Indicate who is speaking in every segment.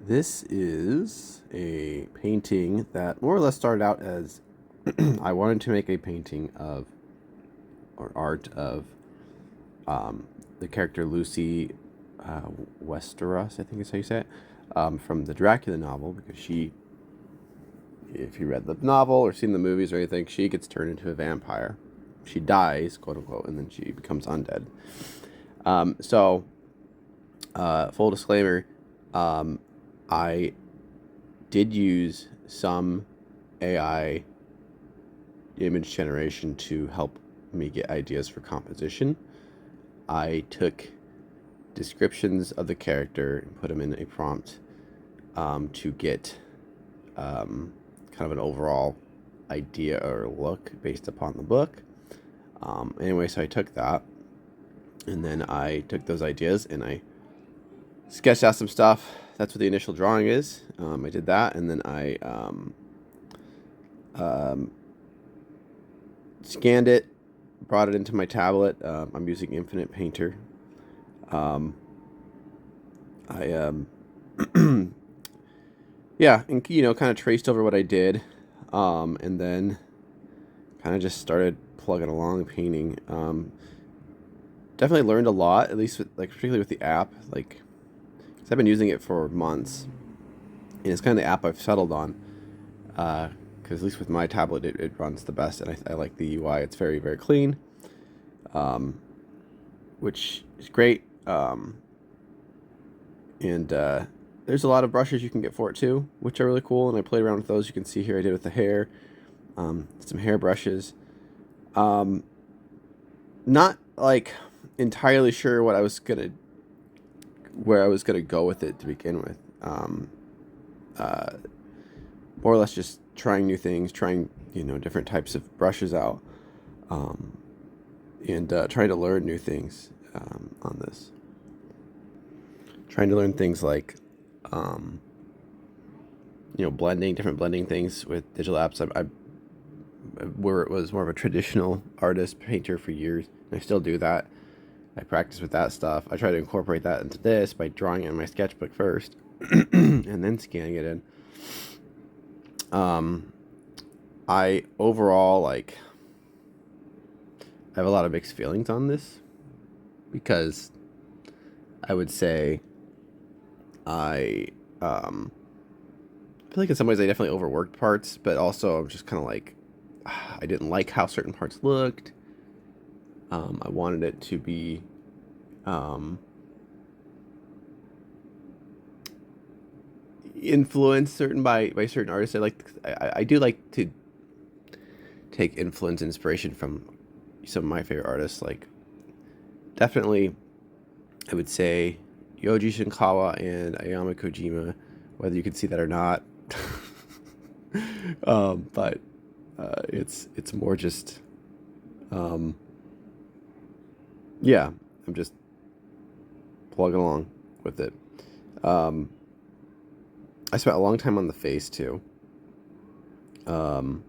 Speaker 1: This is a painting that more or less started out as I wanted to make a painting of, or art of, the character Lucy Westeros, I think is how you say it, from the Dracula novel, because she, if you read the novel or seen the movies or anything, she gets turned into a vampire. She dies, quote unquote, and then she becomes undead. Full disclaimer, I did use some AI image generation to help me get ideas for composition. I took descriptions of the character and put them in a prompt to get kind of an overall idea or look based upon the book. Anyway, so I took that, and then I took those ideas and I sketched out some stuff. That's what the initial drawing is. I did that, and then I scanned it, brought it into my tablet. I'm using Infinite Painter. Yeah, and kind of traced over what I did, and then kind of just started plugging along, painting. Definitely learned a lot, at least with, particularly with the app, because I've been using it for months, and it's kind of the app I've settled on, because at least with my tablet it runs the best, and I like the UI. It's very, very clean, which is great, and there's a lot of brushes you can get for it too, which are really cool, and I played around with those. You can see here I did with the hair, some hair brushes. Not entirely sure where I was gonna go with it to begin with. More or less just trying new things, trying different types of brushes out, and trying to learn new things on this. Trying to learn things like blending, different blending things with digital apps. I was more of a traditional artist, painter for years, and I still do that. I practice with that stuff. I try to incorporate that into this by drawing it in my sketchbook first and then scanning it in. I overall I have a lot of mixed feelings on this, because I would say I feel like in some ways I definitely overworked parts, but also I'm just kind of I didn't like how certain parts looked. I wanted it to be influenced by certain artists. I do like to take influence and inspiration from some of my favorite artists. Definitely, I would say Yoji Shinkawa and Ayami Kojima, whether you can see that or not. But it's more just yeah, I'm just plugging along with it. I spent a long time on the face too, trying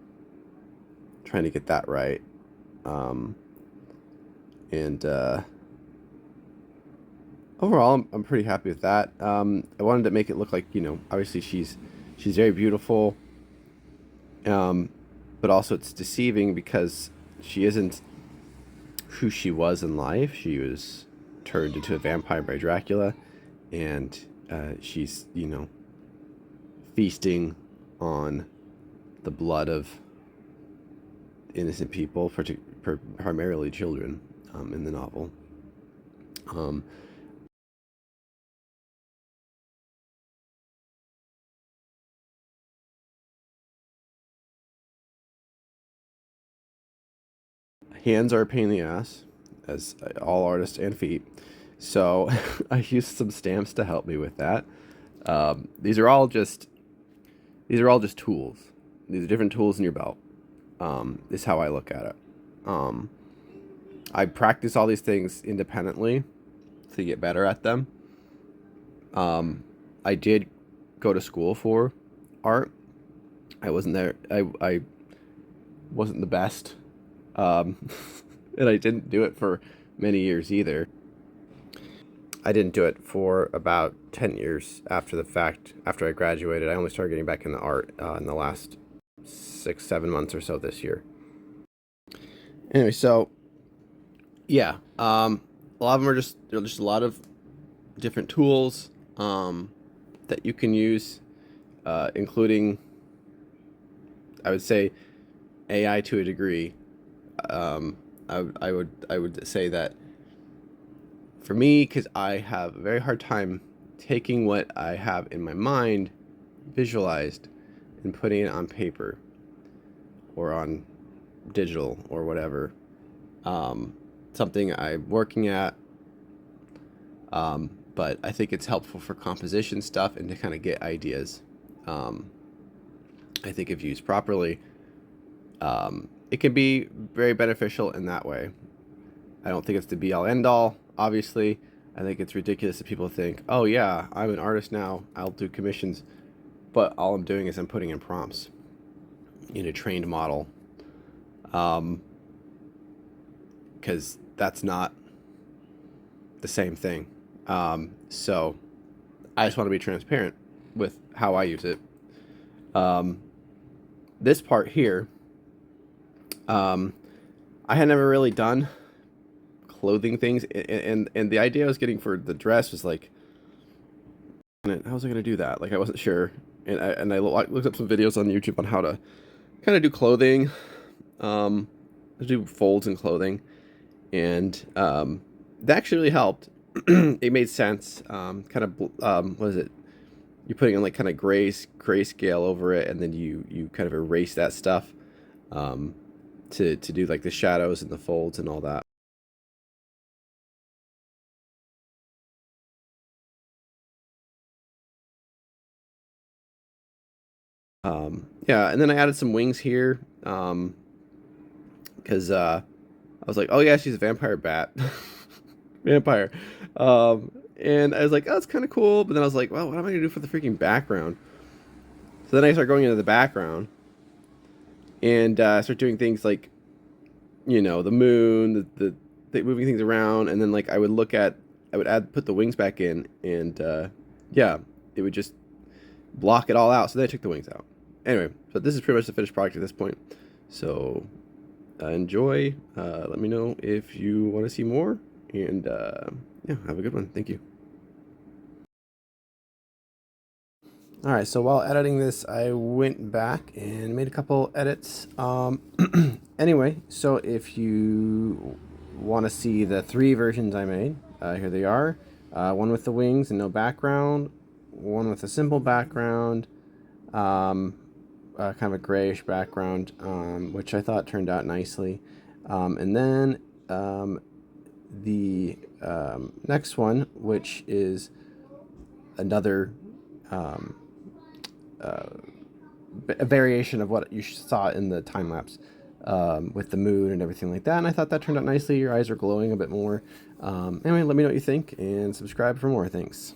Speaker 1: to get that right, and overall I'm pretty happy with that. I wanted to make it look like, obviously she's very beautiful, but also it's deceiving because she isn't who she was in life. She was turned into a vampire by Dracula, and she's feasting on the blood of innocent people, primarily children, in the novel. Hands are a pain in the ass, as all artists, and feet. So I used some stamps to help me with that. These are all just tools. These are different tools in your belt. Is how I look at it. I practice all these things independently to get better at them. I did go to school for art. I wasn't there. I wasn't the best. And I didn't do it for many years either. I didn't do it for about 10 years after the fact. After I graduated, I only started getting back into art in the last 6, 7 months or so this year. Anyway, so yeah, a lot of them are just a lot of different tools that you can use, including, I would say, AI to a degree. I would say that for me, because I have a very hard time taking what I have in my mind visualized and putting it on paper or on digital or whatever. Something I'm working at, but I think it's helpful for composition stuff and to kind of get ideas. I think if used properly, it can be very beneficial in that way. I don't think it's the be all end all, obviously. I think it's ridiculous that people think, oh yeah, I'm an artist now, I'll do commissions, but all I'm doing is I'm putting in prompts in a trained model, because that's not the same thing. So I just want to be transparent with how I use it. This part here, I had never really done clothing things, and the idea I was getting for the dress was like, how was I gonna do that? Like, I wasn't sure, and I looked up some videos on YouTube on how to kind of do clothing, do folds in clothing, and that actually really helped. It made sense. Kind of what is it? You're putting in like kind of grayscale over it, and then you kind of erase that stuff to do like the shadows and the folds and all that. Yeah, and then I added some wings here because I was like, oh yeah, she's a vampire bat. Vampire. And I was like, oh, that's kind of cool. But then I was like, well, what am I going to do for the freaking background? So then I start going into the background and start doing things like, the moon, the moving things around. And then like I would put the wings back in, and yeah, it would just block it all out. So then I took the wings out. Anyway, so this is pretty much the finished product at this point. So enjoy. Let me know if you want to see more. And yeah, have a good one. Thank you. All right, so while editing this, I went back and made a couple edits. Anyway, so if you want to see the 3 versions I made, here they are. One with the wings and no background, one with a simple background, kind of a grayish background, which I thought turned out nicely. And then the next one, which is another a variation of what you saw in the time lapse, with the moon and everything like that. And I thought that turned out nicely. Your eyes are glowing a bit more. Anyway, let me know what you think and subscribe for more. Thanks.